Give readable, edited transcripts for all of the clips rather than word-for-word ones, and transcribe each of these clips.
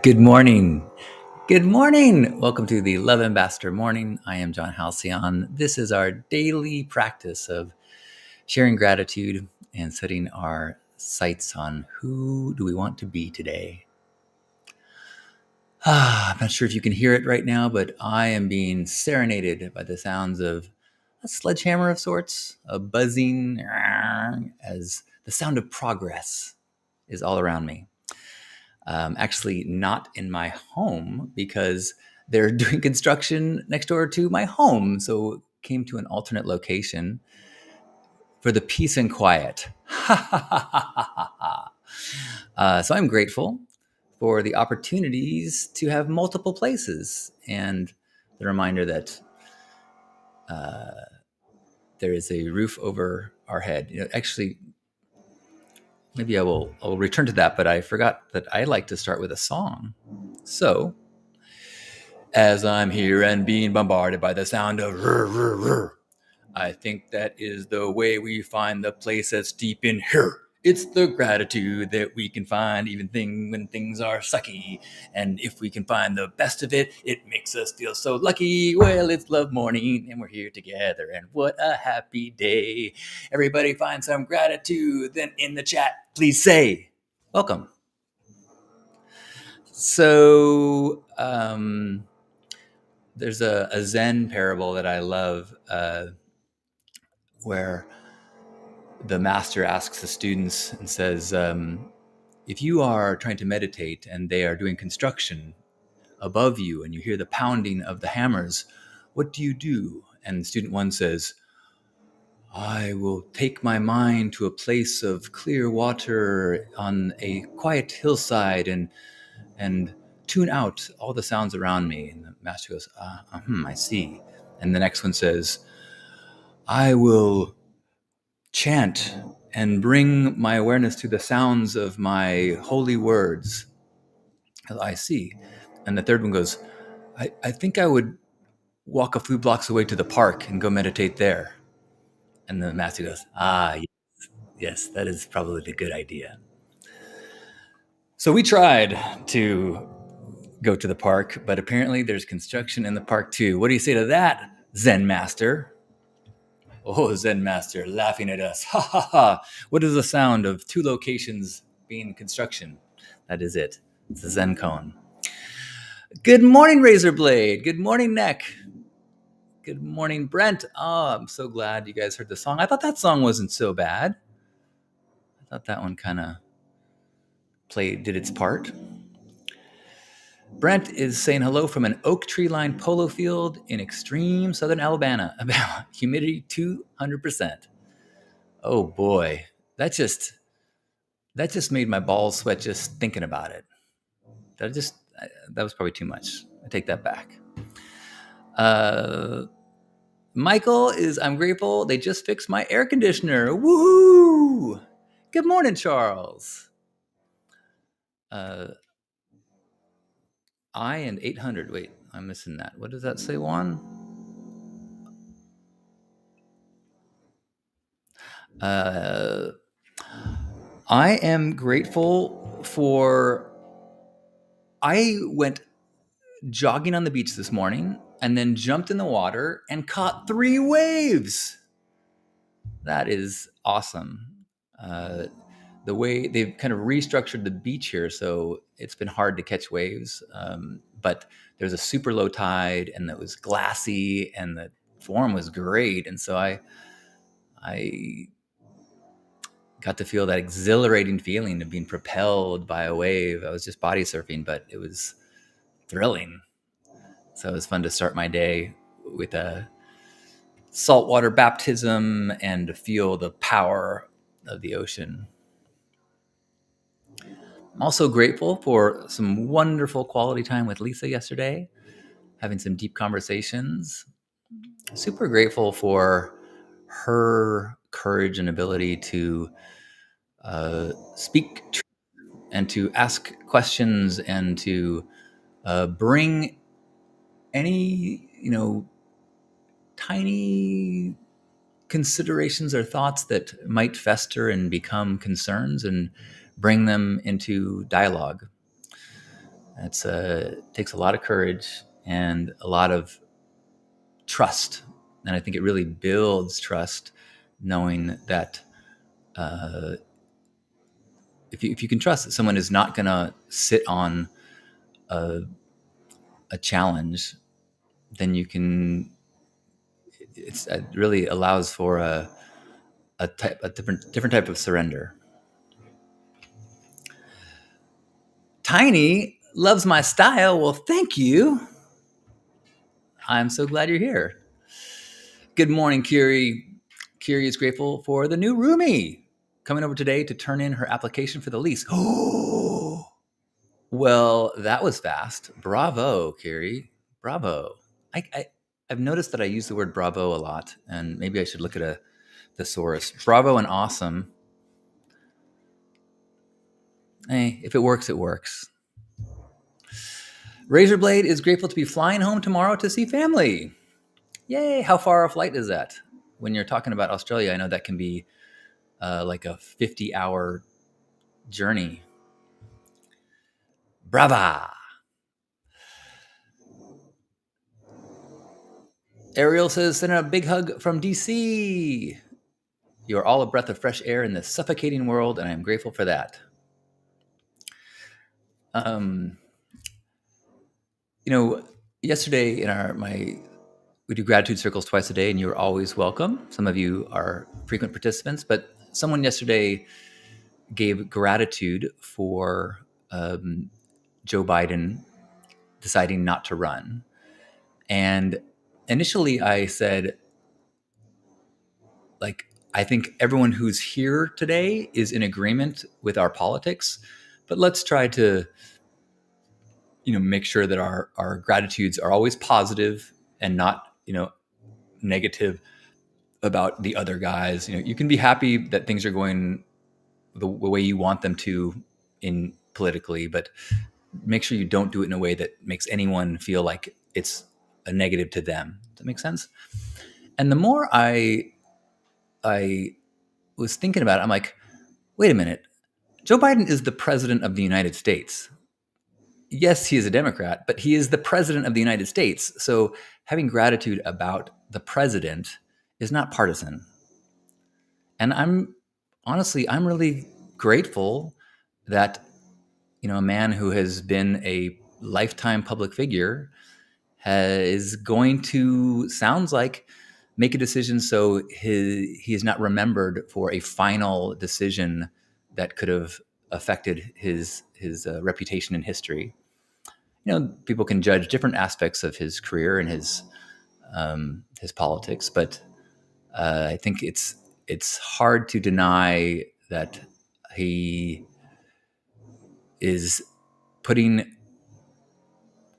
Good morning. Good morning. Welcome to the Love Ambassador Morning. I am John Halcyon. This is our daily practice of sharing gratitude and setting our sights on who do we want to be today. I'm not sure if you can hear it right now, but I am being serenaded by the sounds of a sledgehammer of sorts, a buzzing as the sound of progress is all around me. Actually not in my home because they're doing construction next door to my home. So came to an alternate location for the peace and quiet. So I'm grateful for the opportunities to have multiple places and the reminder that there is a roof over our head. Actually, maybe I'll return to that, but I forgot that I like to start with a song. So as I'm here and being bombarded by the sound of rrr, rrr, rrr, I think that is the way we find the place that's deep in here. It's the gratitude that we can find even when things are sucky. And if we can find the best of it, it makes us feel so lucky. Well, it's love morning and we're here together. And what a happy day. Everybody find some gratitude. Then in the chat, please say, welcome. So, there's a Zen parable that I love where the master asks the students and says, if you are trying to meditate and they are doing construction above you and you hear the pounding of the hammers, what do you do? And student one says, I will take my mind to a place of clear water on a quiet hillside and tune out all the sounds around me. And the master goes, I see. And the next one says, I will chant and bring my awareness to the sounds of my holy words. I see. And the third one goes, I think I would walk a few blocks away to the park and go meditate there. And the master goes, yes, that is probably the good idea. So we tried to go to the park, but apparently there's construction in the park too. What do you say to that, Zen master? Oh, Zen master laughing at us. Ha ha ha. What is the sound of two locations being in construction? That is it. It's a Zen cone. Good morning, Razorblade. Good morning, Neck. Good morning, Brent. Oh, I'm so glad you guys heard the song. I thought that song wasn't so bad. I thought that one kind of did its part. Brent is saying hello from an oak tree lined polo field in extreme southern Alabama. Humidity 200%. Oh boy, that just made my balls sweat just thinking about it. That was probably too much. I take that back. Michael is, I'm grateful they just fixed my air conditioner. Woohoo! Good morning, Charles. I and 800. Wait, I'm missing that. What does that say, Juan? I am grateful for. I went jogging on the beach this morning and then jumped in the water and caught 3 waves. That is awesome. The way they've kind of restructured the beach here, so it's been hard to catch waves. But there's a super low tide, and it was glassy, and the form was great. And so I got to feel that exhilarating feeling of being propelled by a wave. I was just body surfing, but it was thrilling. So it was fun to start my day with a saltwater baptism and to feel the power of the ocean. I'm also grateful for some wonderful quality time with Lisa yesterday, having some deep conversations. Super grateful for her courage and ability to speak truth and to ask questions and to bring any, tiny considerations or thoughts that might fester and become concerns and bring them into dialogue. It takes a lot of courage and a lot of trust, and I think it really builds trust, knowing that if you can trust that someone is not going to sit on a challenge, then you can. It really allows for a different type of surrender. Tiny loves my style. Well, thank you. I'm so glad you're here. Good morning, Kiri. Kiri is grateful for the new roomie coming over today to turn in her application for the lease. Oh, well, that was fast. Bravo, Kiri. Bravo. I've noticed that I use the word bravo a lot, and maybe I should look at a thesaurus. Bravo and awesome. Hey, if it works, it works. Razorblade is grateful to be flying home tomorrow to see family. Yay! How far a flight is that? When you're talking about Australia, I know that can be like a 50-hour journey. Brava! Ariel says, send a big hug from DC. You are all a breath of fresh air in this suffocating world, and I am grateful for that. Yesterday in we do gratitude circles twice a day, and you're always welcome. Some of you are frequent participants, but someone yesterday gave gratitude for Joe Biden deciding not to run. And initially I said, I think everyone who's here today is in agreement with our politics, but let's try to, make sure that our gratitudes are always positive and not, negative about the other guys. You can be happy that things are going the way you want them to in politically, but make sure you don't do it in a way that makes anyone feel like it's a negative to them. Does that make sense? And the more I was thinking about it, I'm like, wait a minute. Joe Biden is the president of the United States. Yes, he is a Democrat, but he is the president of the United States. So having gratitude about the president is not partisan. And I'm really grateful that, a man who has been a lifetime public figure is going to, sounds like, make a decision so he is not remembered for a final decision that could have affected his reputation in history. People can judge different aspects of his career and his politics, but I think it's hard to deny that he is putting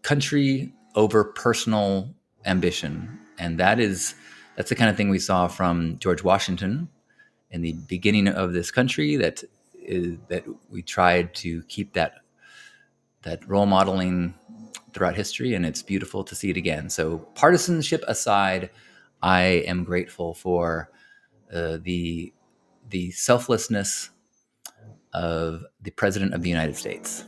country over personal ambition, and that's the kind of thing we saw from George Washington in the beginning of this country. That we tried to keep that role modeling throughout history, and it's beautiful to see it again. So, partisanship aside, I am grateful for the selflessness of the President of the United States.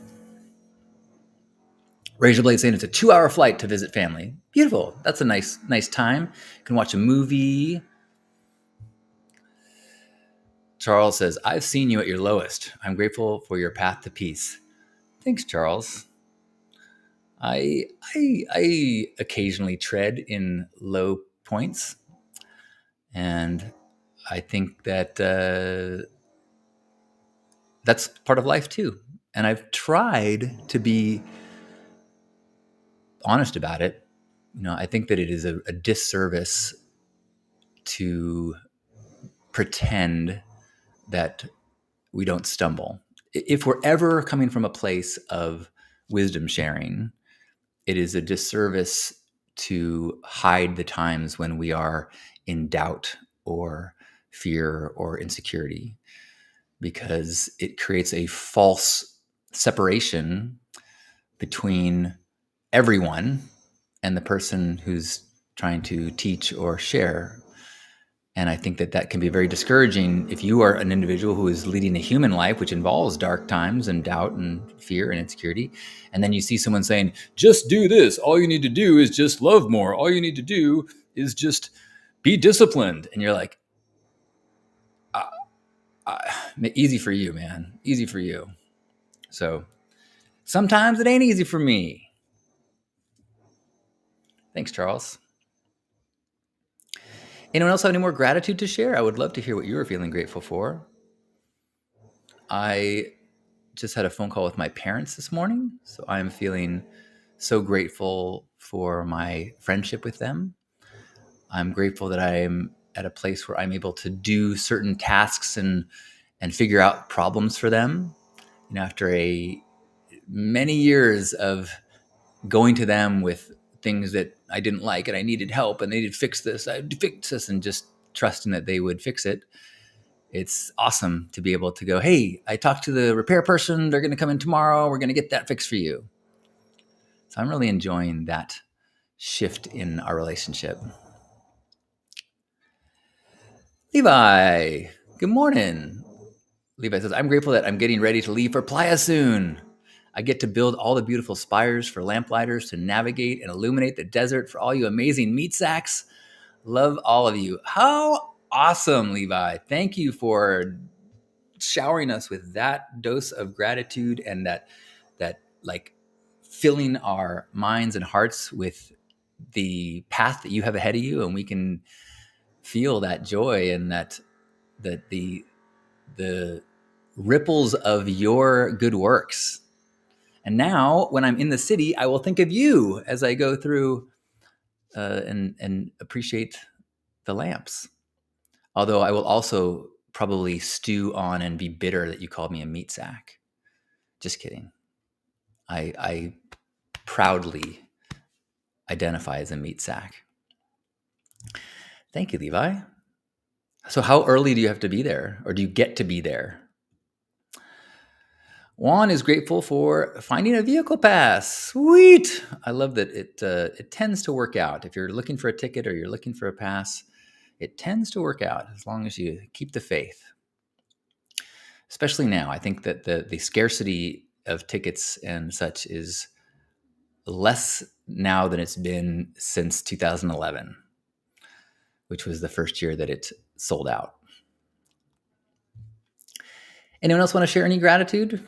Razorblade saying it's a 2-hour flight to visit family. Beautiful. That's a nice time. You can watch a movie. Charles says, I've seen you at your lowest. I'm grateful for your path to peace. Thanks, Charles. I occasionally tread in low points, and I think that that's part of life too. And I've tried to be honest about it. I think that it is a disservice to pretend that we don't stumble. If we're ever coming from a place of wisdom sharing, it is a disservice to hide the times when we are in doubt or fear or insecurity, because it creates a false separation between everyone and the person who's trying to teach or share. And I think that that can be very discouraging if you are an individual who is leading a human life, which involves dark times and doubt and fear and insecurity. And then you see someone saying, just do this. All you need to do is just love more. All you need to do is just be disciplined. And you're like, easy for you, man. Easy for you. So sometimes it ain't easy for me. Thanks, Charles. Anyone else have any more gratitude to share? I would love to hear what you were feeling grateful for. I just had a phone call with my parents this morning, so I'm feeling so grateful for my friendship with them. I'm grateful that I'm at a place where I'm able to do certain tasks and figure out problems for them. You know, after many years of going to them with things that I didn't like and I needed help and they needed to fix this, I fix this, and just trusting that they would fix it. It's awesome to be able to go, hey, I talked to the repair person. They're going to come in tomorrow. We're going to get that fixed for you. So I'm really enjoying that shift in our relationship. Levi, good morning. Levi says, I'm grateful that I'm getting ready to leave for Playa soon. I get to build all the beautiful spires for lamplighters to navigate and illuminate the desert for all you amazing meat sacks. Love all of you. How awesome, Levi. Thank you for showering us with that dose of gratitude and that like filling our minds and hearts with the path that you have ahead of you, and we can feel that joy and that the ripples of your good works. And now when I'm in the city, I will think of you as I go through and appreciate the lamps. Although I will also probably stew on and be bitter that you called me a meat sack. Just kidding. I proudly identify as a meat sack. Thank you, Levi. So how early do you have to be there, or do you get to be there? Juan is grateful for finding a vehicle pass. Sweet. I love that it tends to work out. If you're looking for a ticket or you're looking for a pass, it tends to work out as long as you keep the faith. Especially now, I think that the scarcity of tickets and such is less now than it's been since 2011, which was the first year that it sold out. Anyone else want to share any gratitude?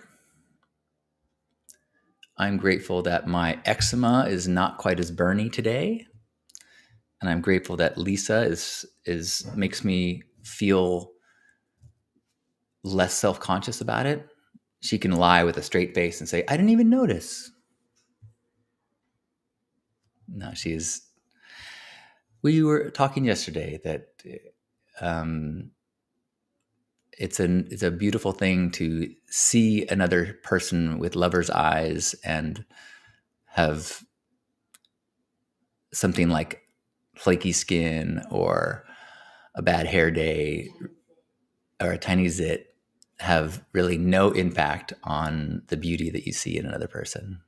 I'm grateful that my eczema is not quite as burny today. And I'm grateful that Lisa is makes me feel less self-conscious about it. She can lie with a straight face and say, I didn't even notice. No, we were talking yesterday that it's a beautiful thing to see another person with lover's eyes and have something like flaky skin or a bad hair day or a tiny zit have really no impact on the beauty that you see in another person.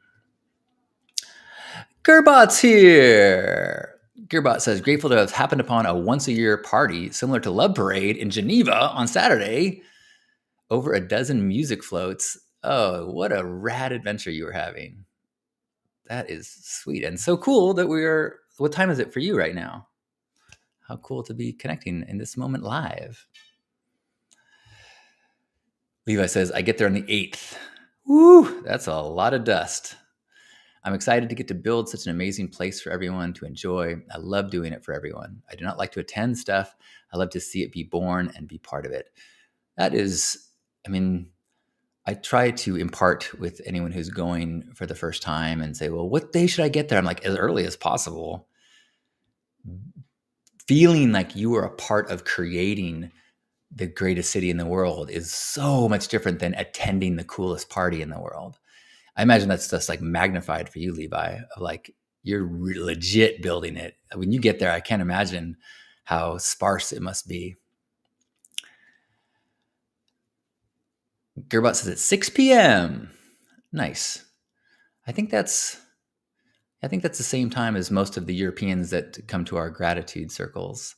Gerbot's here. Gerbot says, grateful to have happened upon a once-a-year party similar to Love Parade in Geneva on Saturday. Over a dozen music floats. Oh, what a rad adventure you were having. That is sweet and so cool that what time is it for you right now? How cool to be connecting in this moment live. Levi says, I get there on the 8th. Woo, that's a lot of dust. I'm excited to get to build such an amazing place for everyone to enjoy. I love doing it for everyone. I do not like to attend stuff. I love to see it be born and be part of it. That is, I try to impart with anyone who's going for the first time and say, well, what day should I get there? I'm like, as early as possible. Feeling like you are a part of creating the greatest city in the world is so much different than attending the coolest party in the world. I imagine that's just like magnified for you, Levi, of like you're legit building it. When you get there, I can't imagine how sparse it must be. Gerbot says it's 6 p.m. Nice. I think that's the same time as most of the Europeans that come to our gratitude circles.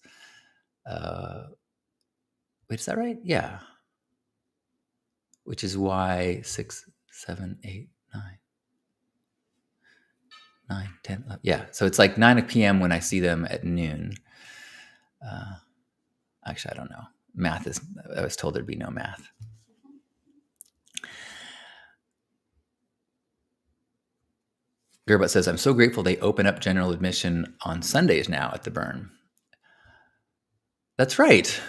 Wait, is that right? Yeah. Which is why 6, 7, 8, 9, 9, 10, 11. Yeah. So it's like 9 p.m. when I see them at noon. Actually, I don't know. I was told there'd be no math. Gerbut says, I'm so grateful they open up general admission on Sundays now at the Burn. That's right.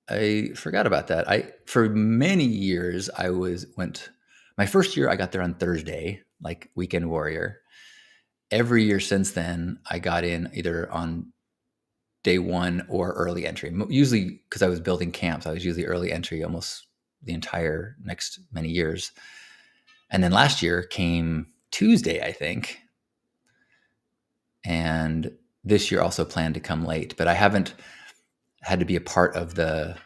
I forgot about that. For many years, my first year I got there on Thursday, like weekend warrior. Every year since then, I got in either on day one or early entry. Usually, because I was building camps, I was usually early entry almost the entire next many years. And then last year came Tuesday, I think. And this year also planned to come late, but I haven't had to be a part of the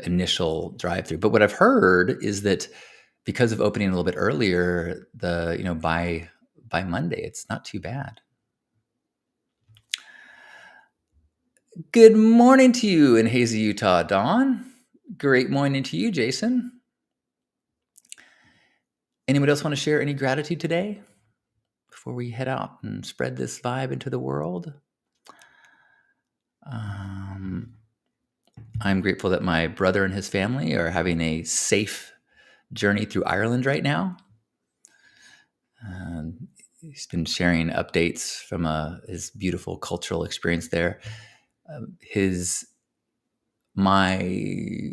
initial drive-through. But what I've heard is that because of opening a little bit earlier, by Monday, it's not too bad. Good morning to you in Hazy, Utah, Dawn. Great morning to you, Jason. Anybody else want to share any gratitude today before we head out and spread this vibe into the world? I'm grateful that my brother and his family are having a safe journey through Ireland right now. He's been sharing updates from his beautiful cultural experience there. My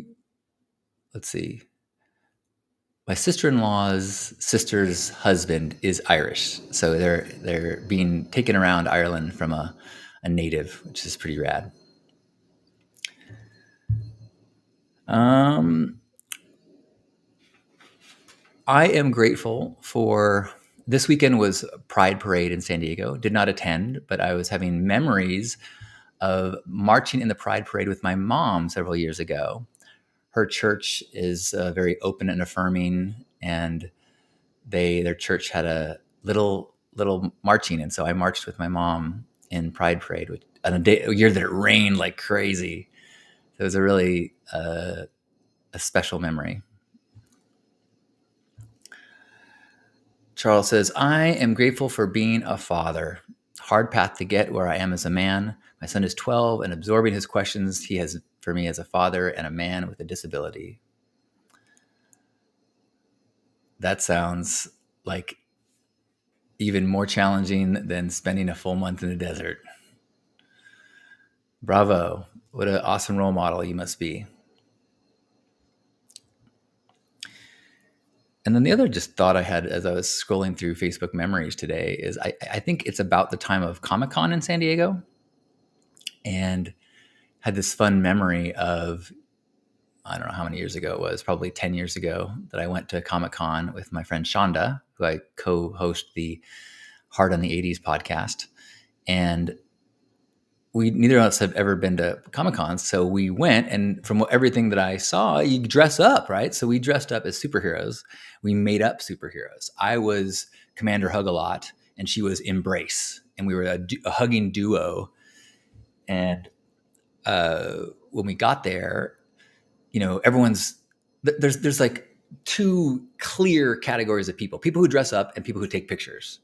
sister-in-law's sister's husband is Irish, so they're being taken around Ireland from a native, which is pretty rad. I am grateful for this weekend was Pride Parade in San Diego. Did not attend, but I was having memories of marching in the Pride Parade with my mom several years ago. Her church is very open and affirming, and their church had a little marching, and so I marched with my mom in Pride Parade on a year that it rained like crazy. So it was a really a special memory. Charles says, I am grateful for being a father. Hard path to get where I am as a man. My son is 12 and absorbing his questions he has for me as a father and a man with a disability. That sounds like even more challenging than spending a full month in the desert. Bravo. What an awesome role model you must be. And then the other just thought I had as I was scrolling through Facebook memories today is I think it's about the time of Comic-Con in San Diego, and had this fun memory of, I don't know how many years ago it was, probably 10 years ago, that I went to Comic-Con with my friend Shonda, who I co-host the Hard on the 80s podcast. And neither of us have ever been to Comic-Con. So we went, and from everything that I saw, you dress up, right? So we dressed up as superheroes. We made up superheroes. I was Commander Hug-a-Lot, and she was Embrace. And we were a hugging duo. And when we got there, there's like two clear categories of people who dress up and people who take pictures.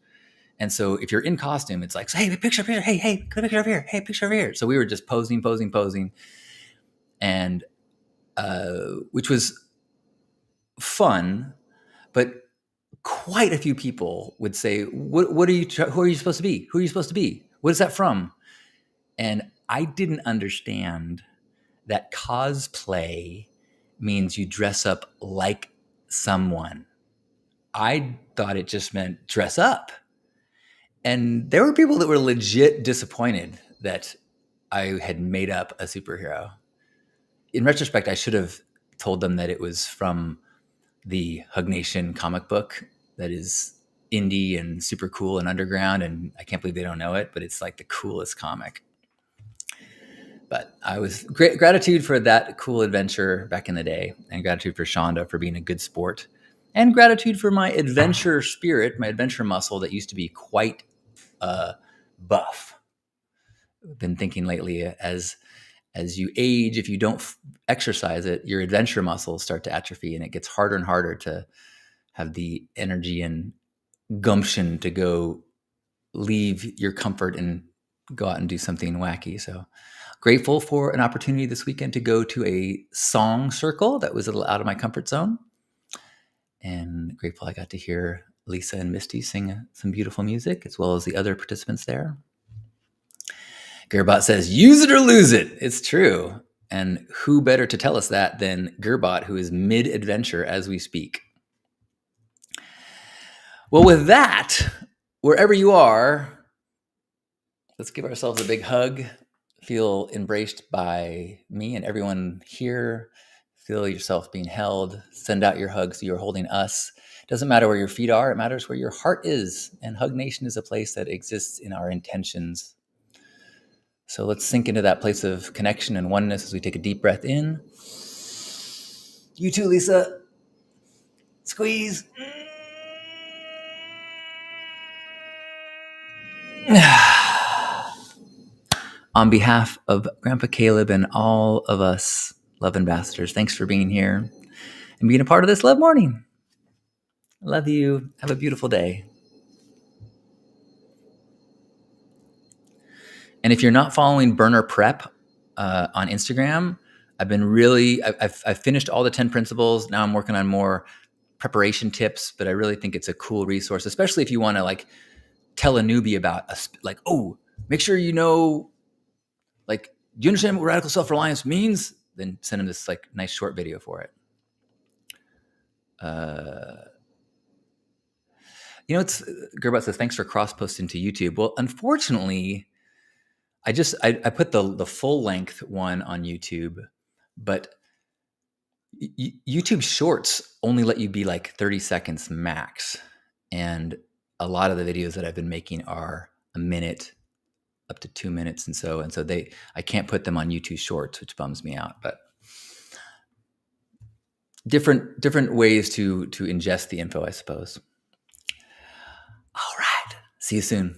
And so if you're in costume, it's like, hey, picture over here. Hey, get a picture over here. Hey, picture over here. So we were just posing. And which was fun, but quite a few people would say, who are you supposed to be? Who are you supposed to be? What is that from? And I didn't understand that cosplay means you dress up like someone. I thought it just meant dress up. And there were people that were legit disappointed that I had made up a superhero. In retrospect, I should have told them that it was from the Hug Nation comic book that is indie and super cool and underground. And I can't believe they don't know it, but it's like the coolest comic. But I was gratitude for that cool adventure back in the day, and gratitude for Shonda for being a good sport, and gratitude for my adventure spirit, my adventure muscle that used to be quite buff. I've been thinking lately, as as you age, if you don't exercise it, your adventure muscles start to atrophy, and it gets harder and harder to have the energy and gumption to go leave your comfort and go out and do something wacky. So grateful for an opportunity this weekend to go to a song circle that was a little out of my comfort zone. And grateful I got to hear Lisa and Misty sing some beautiful music, as well as the other participants there. Gerbot says, use it or lose it. It's true. And who better to tell us that than Gerbot, who is mid-adventure as we speak. Well, with that, wherever you are, let's give ourselves a big hug. Feel embraced by me and everyone here. Feel yourself being held. Send out your hugs. You're holding us. Doesn't matter where your feet are. It matters where your heart is. And Hug Nation is a place that exists in our intentions. So let's sink into that place of connection and oneness as we take a deep breath in. You too, Lisa. Squeeze. On behalf of Grandpa Caleb and all of us Love Ambassadors, thanks for being here and being a part of this Love Morning. I love you. Have a beautiful day. And if you're not following Burner Prep on Instagram, I've finished all the 10 principles. Now I'm working on more preparation tips, but I really think it's a cool resource, especially if you want to like tell a newbie about make sure you know, like, do you understand what radical self-reliance means? Then send them this like nice short video for it. It's Gerbot says, thanks for cross-posting to YouTube. Well, unfortunately, I put the full length one on YouTube, but YouTube Shorts only let you be like 30 seconds max. And a lot of the videos that I've been making are a minute up to 2 minutes. And so I can't put them on YouTube Shorts, which bums me out, but different ways to ingest the info, I suppose. All right. See you soon.